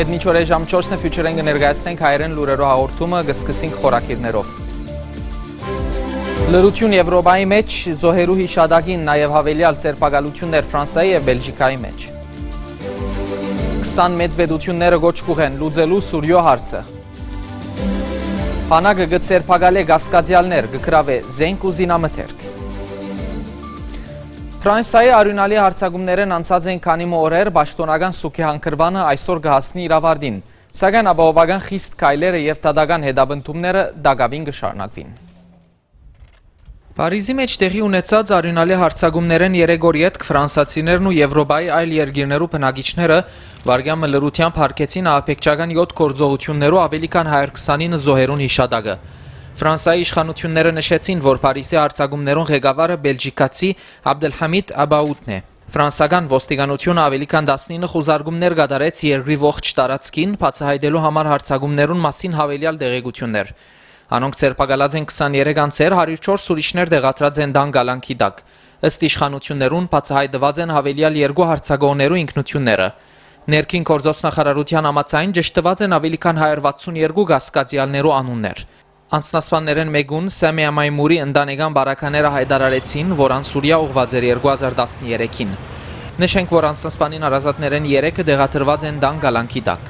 Հետմիջօրե ժամ 4-ը ֆյուչերեն կներկայացնենք հայերեն լուրերով հաղորդումը, կսկսենք խորակիրներով։ Լրություն Եվրոպայի մեջ, զոհերու հիշադակին նաև հավելյալ ձերբակալություններ Ֆրանսիայի և Բելգիկայի մեջ։ 20 մեծ պետությունները գոչ կուղեն լուծելու Սուրիո հարցը։ Փանակը գծերբակալ է գասկածյալներ, գկրավ է զենք ու զինամթերք։ Ֆրանսիայի արյունալի հարցակումներն անցած են քանի օրեր պաշտոնական սուքի հանգրվանը այսօր կհասնի իր ավարտին, սակայն ապահովական խիստ քայլերը և դատական հետապնդումները դակավին կշարունակվին։ Փարիզի մեջ տեղի ունեցած արյունալի հարցակումներն 3 օր ետք ֆրանսացիներն ու Եվրոպայի այլ երկիրներու բնակիչները վարգյամը լրությամբ հարգեցին ահաբեկչական 7 գործողություններու ավելի քան 129 զոհերուն հիշադակը։ Ֆրանսիայի իշխանությունները նշեցին, որ Փարիզի հարցակումներուն ղեկավարը բելգիկացի Աբդելհամիդ Աբաուդն է։ Ֆրանսիական ոստիկանությունը ավելի քան 19 խուզարկումներ կատարեց երկրի ողջ տարածքին, բացահայտելու համար հարցակումներուն մասին հավելյալ տեղեկություններ։ Անոնք ձերբակալած են 23 անձեր, 104 ուրիշներ տեղադրած են դան գալանքի տակ։ Ըստ իշխանություններուն բացահայտված են հավելյալ 2 հարցակողներու ինքնությունները։ Ներքին գործոստնախարարության համաձայն ճշտված են ավելի քան 162 գասկածյալներու անուններ։ Անձնասպաններեն մեկուն Սամիա Մայմուրի ընտանեկան բարակաները հայտարարեցին, որ անսուրյա ուղված էր 2013-ին։ Նշենք, որ անձնասպանին հարազատներեն 3-ը տեղադրված են դան գալանքի տակ։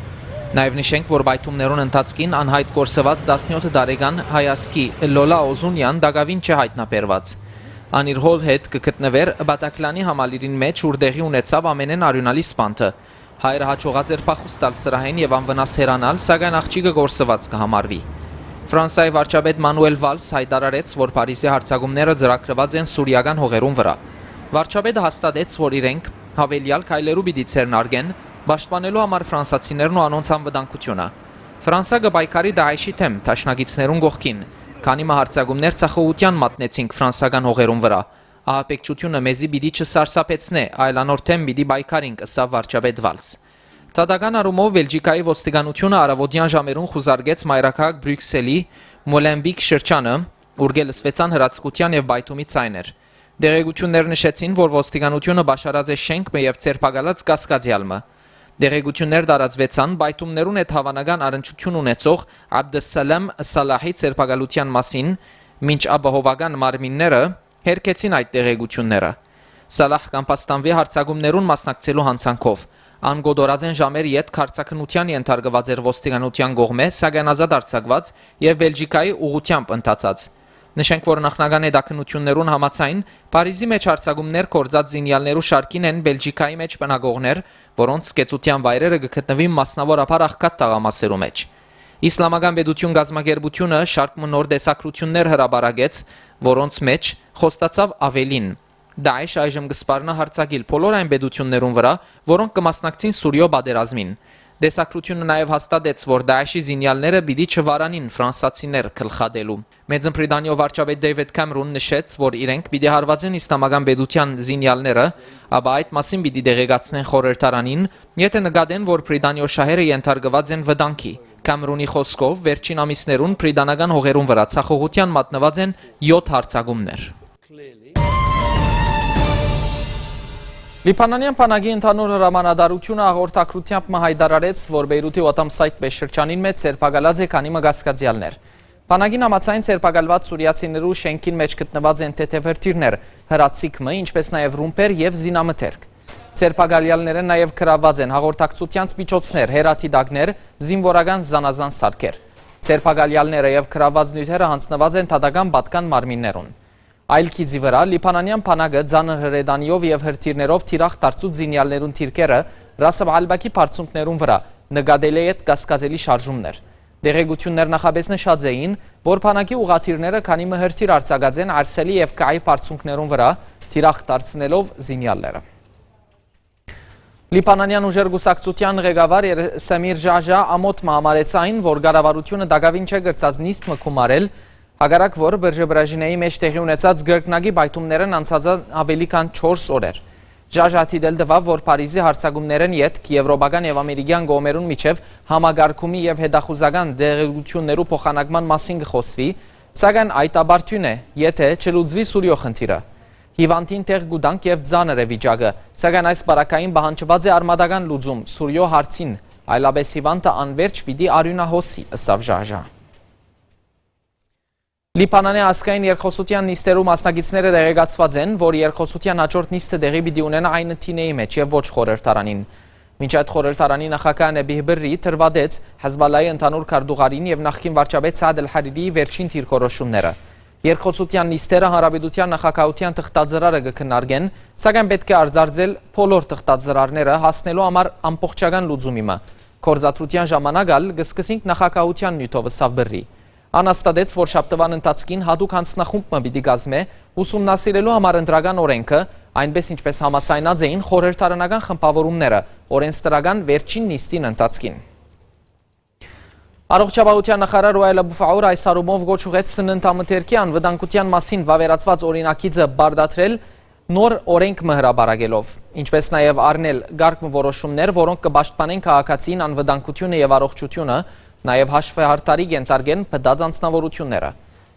Նաև նշենք, որ բայթումներուն ընթացքին անհայտ կորսված 17 տարեկան հայասկի Լոլա Օզունյան դակավին չհայտնաբերված։ Ան իր հոր հետ կգտնվեր Բատակլանի համալիրին մեջ, ուր տեղի ունեցավ ամենեն արյունալի սպանթը։ Հայրը հաջողած էր փախուստ տալ սրահին եւ անվնաս հեռանալ, սակայն աղջիկը կորսված կհամարվի։ Ֆրանսիայի վարչապետ Մանուել Վալս հայտարարեց, որ Փարիզի հարցակումները ծրագրված են սուրիական հողերուն վրա։ Վարչապետը հաստատեց, որ իրենք հավելյալ քայլերու պիտի ցերնարգեն, պաշտպանելու համար ֆրանսացիներն ու անոնց անվտանգությունը։ Ֆրանսիա կպայքարի Դաեշի թեմ դաշնակիցներուն կողքին, քանի հարցակումներ ցախողության մատնեցինք ֆրանսիական հողերուն վրա։ Ահաբեկչությունը մեզի պիտի չսարսափեցնե, այլ անոր թեմ պիտի պայքարենք, ըստ վարչապետ Վալս։ Տադական առումով Բելգիկայի ոստիկանությունը առավոտյան ժամերուն խուզարկեց մայրաքաղաք Բրյուսելի Մոլենբիկ շրջանը, ուր լսվեցան հրացակության եւ բայթումի ցայներ։ Դեղեցություններ նշեցին, որ ոստիկանությունը բաշարած է շենքը եւ ցերբակալած կասկածյալը։ Դեղեցություններ տարածվեցան բայթումներուն հետ հավանական առնչություն ունեցող Աբդեսսալամ Սալահի ցերբակալության մասին, մինչ ապահովական մարմինները հերքեցին այդ դեղեցությունները։ Սալահ կամպաստանվի հարցակումներուն մասնակցելու հանցանքով։ Անգոդորած են ժամեր յետ քարցակնության ենթարկված էր ոստիկանության կողմէ, սակայն ազատ արձակված եւ Բելգիկայի ուղությամբ ընթացած։ Նշենք, որ նախնական հետաքննություններուն համաձայն Փարիզի մեջ հարցակումներ կործած զինյալներու շարքին են Բելգիկայի մեջ բնակողներ, որոնց կեցության վայրերը կգտնվին մասնավորապես աղքատ տղամասերու մեջ։ Իսլամական պետություն գազམ་ակերպությունը շարք նոր դեսակրություններ հրաբարագեց, որոնց մեջ խոստացավ ավելին։ Դաեշ այժմ կսպառնա հարձակիլ բոլոր այն պետություններուն վրա, որոնք կմասնակցին Սուրիո պատերազմին։ Դեսակրությունը նաև հաստատեց, որ Դաեշի զինյալները պիտի չվարանին ֆրանսացիներ գլխադելու։ Մեծն Բրիտանիո վարչապետ Դեյվիդ Քամերոն նշեց, որ իրենք պիտի հարվածեն իսլամական պետության զինյալները, ապա այդ մասին պիտի դեղեկացնեն խորհրդարանին, եթե նկատեն, որ Բրիտանիո շահերը ենթարկված են վտանգի։ Քամերոնի խոսքով վերջին ամիսներուն բրիտանական հողերուն վրա ցախողության մատնված են 7 հարցակումներ։ Լիբանանյան բանակի ընդհանուր հրամանատարությունը հաղորդակցությամբ հայտարարեց, որ Բեյրութի Օտամսայթ շրջանին մեջ ցերբակալած է քանի գասկածյալներ։ Բանակին համաձայն ցերբակալված սուրիացիներու շենքին մեջ գտնված են թեթև հրթիռներ, հրացիկը, ինչպես նաև ռումպեր եւ զինամթերք։ Ցերբակալյալները նաև գրաված են հաղորդակցության միջոցներ, հերաթիդակներ, զինվորական զանազան սարքեր։ Ցերբակալյալները եւ գրաված նյութերը հանձնված են դատական պատկան մարմիններուն։ Այլ քիծի վրա Լիբանանյան բանակը ծանր հրետանիով եւ հրթիռներով թիրախ դարձուց զինյալներուն թիրքերը Ռաս Ալ-Բակի բարձունքներուն վրա նկատել է այդ կասկածելի շարժումներ։ Դեղեցություններ նախապես նշած էին, որ բանակի ուղաթիռները քանի հրթիռ արձակած են Արսելի եւ Կայի բարձունքներուն վրա թիրախ դարձնելով զինյալները։ Լիբանանյան ուժեր գուսակցության ղեկավար Սամիր Ժաժա ամոթ համարեց այն, որ կառավարությունը դակավին չէ գրծած նիստ մկումարել, հակառակ որ Բրժբրաժինեի մեջ տեղի ունեցած գրկնակի բայթումներն անցած ավելի քան 4 օրեր։ Ժաժա դիտել տվավ, որ Փարիզի հարցակումներն յետք եվրոպական եւ ամերիկյան կողմերուն միջև համագարկումի եւ հետախուզական դեղեցություններու փոխանակման մասին կխոսվի, սակայն այդ աբարթյուն է, եթե չլուծվի Սուրիո խնդիրը։ Հիվանդին տեղ գուտանք եւ ծանր է վիճակը, սակայն այս բարակային բանջված է արմատական լուծում Սուրիո հարցին, այլապես հիվանդը անվերջ պիտի արյունահոսի, ըսավ Ժաժա։ Լիբանանի ազգային երկխոսության նիստերու մասնակիցները տեղեկացված են, որ երկխոսության հաջորդ նիստը տեղի պիտի ունենա այն թինեի մեջ եւ ոչ խորհրդարանին։ Մինչ այդ խորհրդարանի նախագահ Նեբիհ Բրրի տրվադեց Հեզբոլլայի ընդհանուր քարտուղարին եւ նախկին վարչապետ Սաադ Ալ-Հարիրիի վերջին դիրքորոշումները։ Երկխոսության նիստերը հանրապետության նախագահության թղթածրարը կքննարկեն, սակայն պետք է արձարծել բոլոր թղթածրարները հասնելու համար ամբողջական լուծումի։ Գործադրության ժամանակ ալ կսկսենք նախագահության նյութով ըսավ Բրրի։ Անաստատեց, որ շաբթվան ընթացքին հատուկ հանձնախումբը պիտի կազմե ուսումնասիրելու համար ընտրական օրենքը, այնպես ինչպես համաձայնած էին խորհրդարանական խմբավորումները օրենսդրական վերջին նիստին ընթացքին։ Առողջապահության նախարար Ուայլ Աբուֆաուր այս առումով գոչ ուղեց սննդամթերքի անվտանգության մասին վավերացված օրինակիցը բարդացրել նոր օրենք հրապարակելով, ինչպես նաև առնել գաղտնիորոշումներ, որոնք կպաշտպանեն քաղաքացին անվտանգությունը եւ առողջությունը, նաև հաշվեհարդարի կենտարգեն բդած անձնավորությունները։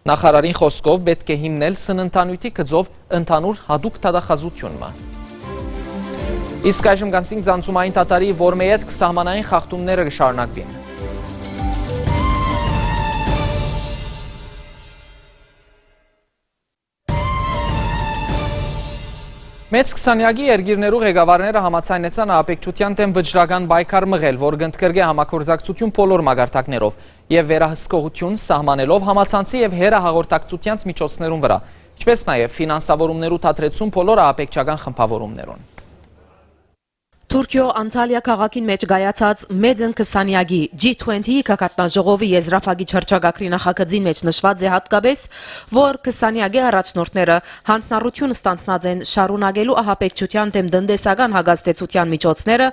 Նախարարին խոսքով պետք է հիմնել սննդանյութի գծով ընդհանուր հատուկ դատախազությունը։ Իսկ այժմ կանցնենք ցանցումային դատարի, որ մեյետ սահմանային խախտումները կշարունակվին։ Մեծ 20-յակի երկիրներու ղեկավարները համաձայնեցան ահաբեկչության դեմ վճռական պայքար մղել, որ կընդգրկի համագործակցություն բոլոր մակարդակներով եւ վերահսկողություն սահմանելով համացանցի եւ հեռահաղորդակցության միջոցներուն վրա, ինչպես նաեւ ֆինանսավորումներու թատրեցում բոլոր ահաբեկչական խմբավորումներուն։ Թուրքիո Անտալիա քաղաքին մեջ գայացած մեծն 20-յակի G20-ի կակատնաժողովի եզրափակիչ հռչակագրի նախագծին մեջ նշված է հատկապես, որ 20-յակի առաջնորդները հանձնառություն ստանձնած են շարունակելու ահաբեկչության դեմ տնտեսական հագաստեցության միջոցները,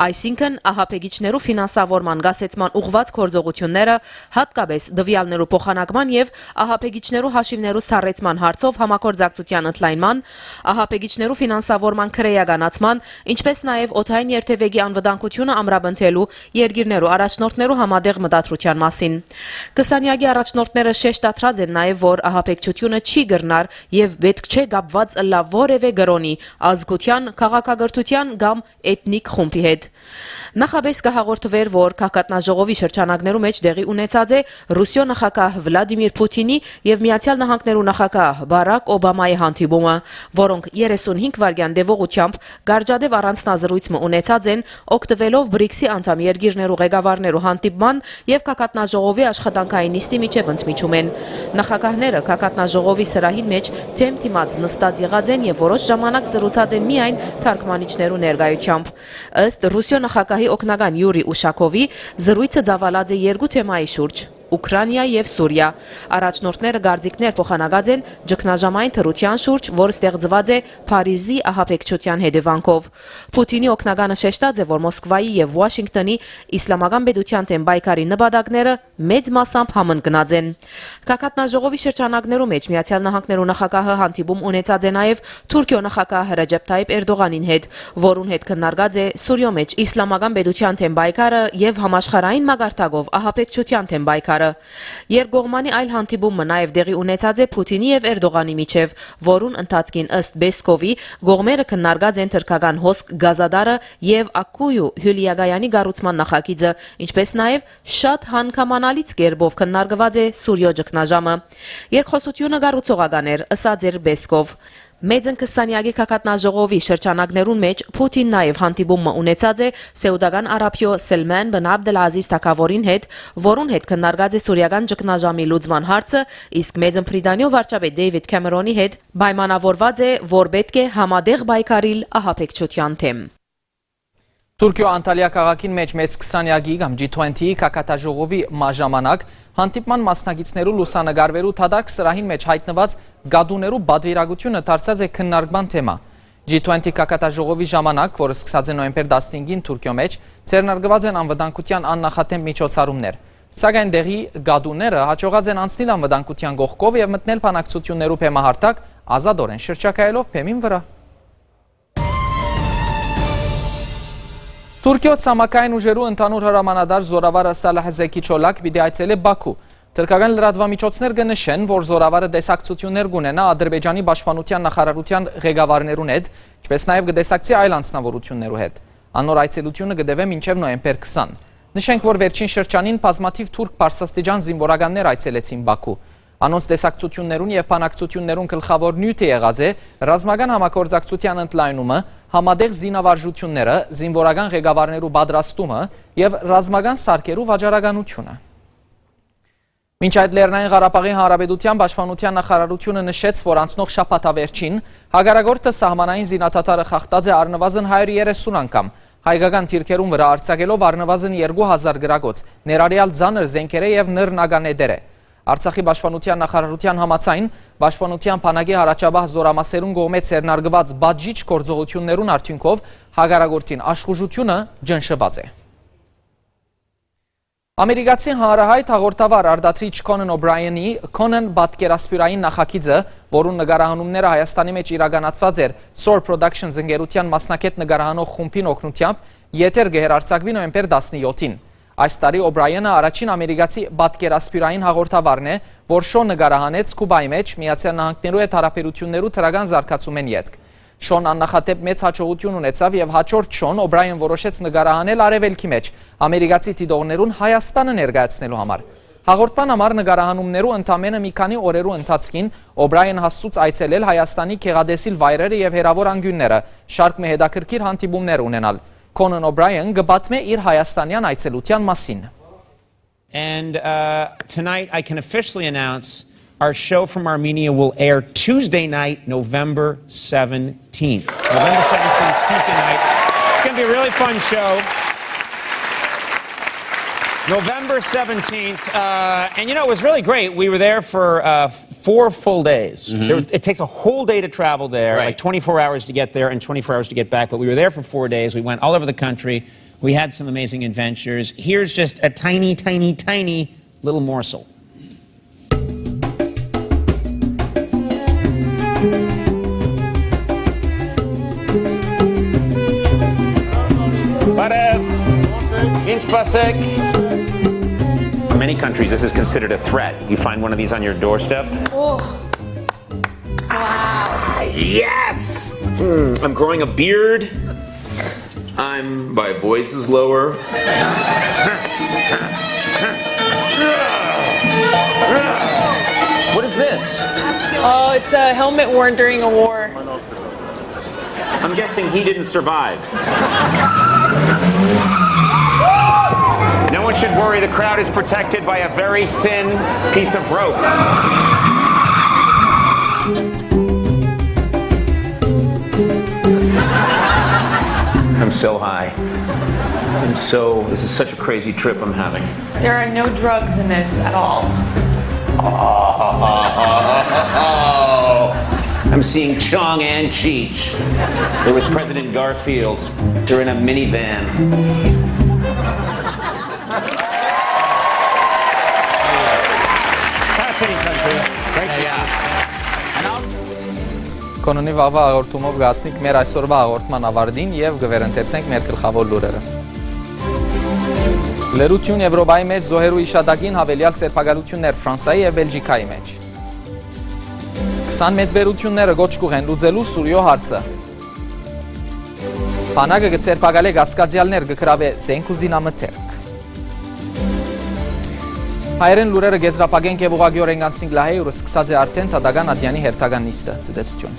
այսինքն ահաբեկիչներու ֆինանսավորման գասեցման ուղղված գործողությունները, հատկապես դվյալներու փոխանակման եւ ահաբեկիչներու հաշիվներու սառեցման հարցով համագործակցության ընդլայնման, ահաբեկիչներու ֆինանսավորման քրեականացման, ինչպես նաեւ օդային երթևեկի անվտանգությունը ամրապնդելու երկիրներու առաջնորդներու համատեղ մտադրության մասին։ 20-յակի առաջնորդները շեշտադրած են նաև, որ ահաբեկչությունը չի գրնար եւ պետք չէ կապված լավ որևէ գրոնի, ազգության, քաղաքակրթության կամ էթնիկ խումբի հետ։ Նախապես կհաղորդվեր, որ կակատնաժողովի շրջանակներու մեջ դեղի ունեցած է Ռուսիո նախագահ Վլադիմիր Պուտինի եւ Միացյալ Նահանգներու նախագահ Բարակ Օբամայի հանդիպումը, որոնք 35 վայրկյան դեպողությամբ գարջադեվ առանձնազրույց ունեցած են օգտվելով BRICS-ի անդամ երկիրներու ղեկավարներու հանդիպման եւ կակատնաժողովի աշխատանքային նիստի միջև ընդմիջում են։ Նախագահները կակատնաժողովի սրահին մեջ թեմ-թիմած նստած եղած են եւ որոշ ժամանակ զրուցած են միայն թարգմանիչներու ներկայությամբ։ Ըստ Ռուսիո նախագահի օգնական Յուրի Ուշակովի զրույցը դավալած է երկու թեմայի շուրջ՝ Ուկրաինա եւ Սուրիա։ Առաջնորդները գարձիկներ փոխանակած են ճգնաժամային թռության շուրջ, որը ստեղծված է Փարիզի ահաբեկչության հետևանքով։ Պուտինի օգնականը շեշտած է, որ Մոսկվայի եւ Վաշինգտոնի իսլամական պետության դեմ պայքարի նպատակները մեծ մասամբ համընկնած են։ Կակատնաժողովի շրջանակներու մեջ Միացյալ Նահանգներու նախագահը հանդիպում ունեցած է նաեւ Թուրքիո նախագահ Ռեջեփ Թայիփ Էրդողանին հետ, որուն հետ քննարկած է Սուրիո մեջ իսլամական պետության դեմ պայքարը եւ համաշխարհային մակարդակով ահաբեկչության դեմ պայքարը։ Երկկողմանի այլ հանդիպումը նաև դեղի ունեցած է Պուտինի եւ Էրդողանի միջև, որուն ընթացքին ըստ Բեսկովի գողմերը քննարկած են թրքական հոսք գազադարը եւ Ակույու Հյուլիագայանի գառուցման նախագիծը, ինչպես նաև շատ հանգամանալից կերպով քննարկված է Սուրիո ճգնաժամը։ Երկխոսությունը գառուցողական էր, ըսած էր Բեսկով։ Մեծն 20-յակի կակատնաժողովի շրջանակներուն մեջ Պուտին նաև հանդիպումը ունեցած է Սեուդական Արաբիո Սելման բն Աբդելազիզ թագավորին հետ, որուն հետ քննարկած է սուրիական ճգնաժամի լուծման հարցը, իսկ մեծն Բրիտանիո վարչապետ Դեյվիդ Քեմերոնի հետ պայմանավորված է, որ պետք է համատեղ պայքարիլ ահաբեկչության դեմ։ Թուրքիո Անտալիա քաղաքին մեջ մեծ 20-յակի կամ G20-ի կակատնաժողովի ժամանակ հանդիպման մասնակիցներու լուսանգարվելու թադարք սրահին մեջ հայտնված գադուներու բادرիրագությունը դարձած է քննարկման թեմա։ G20 կակատնաժողովի ժամանակ, որը սկսած է նոյեմբեր 15-ին Թուրքիո մեջ, ձեռնարկված են անվտանգության աննախադեմ միջոցառումներ։ Սակայն դեղի գադուները հաջողած են անցնել անվտանգության կողքով եւ մտնել բանակցություններու փեմահարտակ ազատորեն շրջակայելով փեմին վրա։ Թուրքիո ցամաքային ուժերու ընդհանուր հրամանատար զորավարը Սալահ Զեկիչոլակ պիտի այցելե Բաքու։ Թուրքական լրատվամիջոցներ կնշեն, որ զորավարը տեսակցություններ կունենա Ադրբեջանի պաշտպանության նախարարության ղեկավարներուն հետ, ինչպես նաև կտեսակցի այլ անձնավորություններու հետ։ Անոր այցելությունը կդեվե մինչև նոյեմբեր 20։ Նշենք, որ վերջին շրջանին բազմաթիվ թուրք պարսաստիճան զինվորականներ այցելեցին Բաքու։ Անոնց տեսակցություններուն եւ բանակցություններուն գլխավոր նյութը եղած է ռազմական համագործակցության ընդլայնումը, համադեղ զինավարժությունները, զինվորական ղեկավարներու պատրաստումը եւ ռազմական սարքերու վաճառականությունը։ Մինչ այդ Լեռնային Ղարաբաղի Հանրապետության Պաշտպանության նախարարությունը նշեց, որ անցնող շաբաթավերջին հակառակորդը սահմանային զինադատարը խախտած է առնվազն 130 անգամ, հայկական թիրքերուն վրա արձակելով առնվազն 2000 գրակոց, ներառյալ ծանր զենքերը եւ նռնականեդերը։ Արցախի Պաշտպանության նախարարության համաձայն Պաշտպանության բանակի հարաճաբահ զորամասերուն կողմից ձեռնարկված բաժիչ գործողություններուն արդյունքով հակառակորդին աշխուժությունը ջնշված է։ Ամերիկացի հանրահայտ հաղորդավար արդատրիչ Քոնան Օբրայենի Քոնան պատկերասպյուրային նախագիծը, որուն նկարահանումները Հայաստանի մեջ իրականացված էր Soar Productions ընկերության մասնակետ նկարահանող խումբին օգնությամբ, եթեր կհեռարձակվի նոյեմբեր 17-ին։ Այս տարի Օբրայենը առաջին ամերիկացի պատկերասպյուրային հաղորդավարն է, որ շոու նկարահանեց Կուբայի մեջ Միացյալ Նահանգներու հետ հարաբերություններու դրական զարգացումեն ետք։ Շոուն աննախադեպ մեծ հաջողություն ունեցավ եւ հաջորդ շոուն Օբրայեն որոշեց նկարահանել արևելքի մեջ ամերիկացի դիտողներուն Հայաստանը ներկայացնելու համար։ Հաղորդման համար նկարահանումներու ընդամենը մի քանի օրերու ընթացքին Օբրայեն հասցուց այցելել Հայաստանի գեղադեսիլ վայրերը եւ հերավոր անկյունները, շարք մի հետաքրքիր հանդիպումներ ունենալ։ Քոնան Օբրայեն գբացմե իր հայաստանյան այցելության մասին։ And tonight I can officially announce our show from Armenia will air Tuesday night, November 17th. November 17th, Tuesday night. It's going to be a really fun show. November 17th. And you know, it was really great. We were there for 4 full days. It takes a whole day to travel there, like 24 hours to get there and 24 hours to get back. But we were there for 4 days. We went all over the country. We had some amazing adventures. Here's just a tiny, tiny, tiny little morsel. In many countries, this is considered a threat. You find one of these on your doorstep. Oh. Wow. Yes! I'm growing a beard. My voice is lower. What is this? Oh, it's a helmet worn during a war. I'm guessing he didn't survive. No one should worry, the crowd is protected by a very thin piece of rope. I'm so high. This is such a crazy trip I'm having. There are no drugs in this at all. I'm seeing Chong and Cheech. They're with President Garfield. They're in a minivan. Fascinating country. Քոնանի վաղվա հաղորդումով գացնիկ մեր այսօրվա հաղորդման ավարտին եւ գվերընթեցենք մեր գլխավոր լուրերը։ Լրություն Եվրոպայի մեջ զոհերու իշադակին հավելյալ ցերպակալություններ Ֆրանսիայի եւ Բելգիկայի մեջ։ 20 մեծ վերությունները գոչ կուղեն լուծելու Սուրիո հարցը։ Բանակը գցերպակալե գասկածյալներ գկրավե զենք ու զինամթերք։ Հայերեն լուրերը գեզրապագենք եւ ուղղակիորեն անցնենք լահեյ ու սկսած է արդեն Թադագան Ադյանի հերթական նիստը։ Ցտեսություն։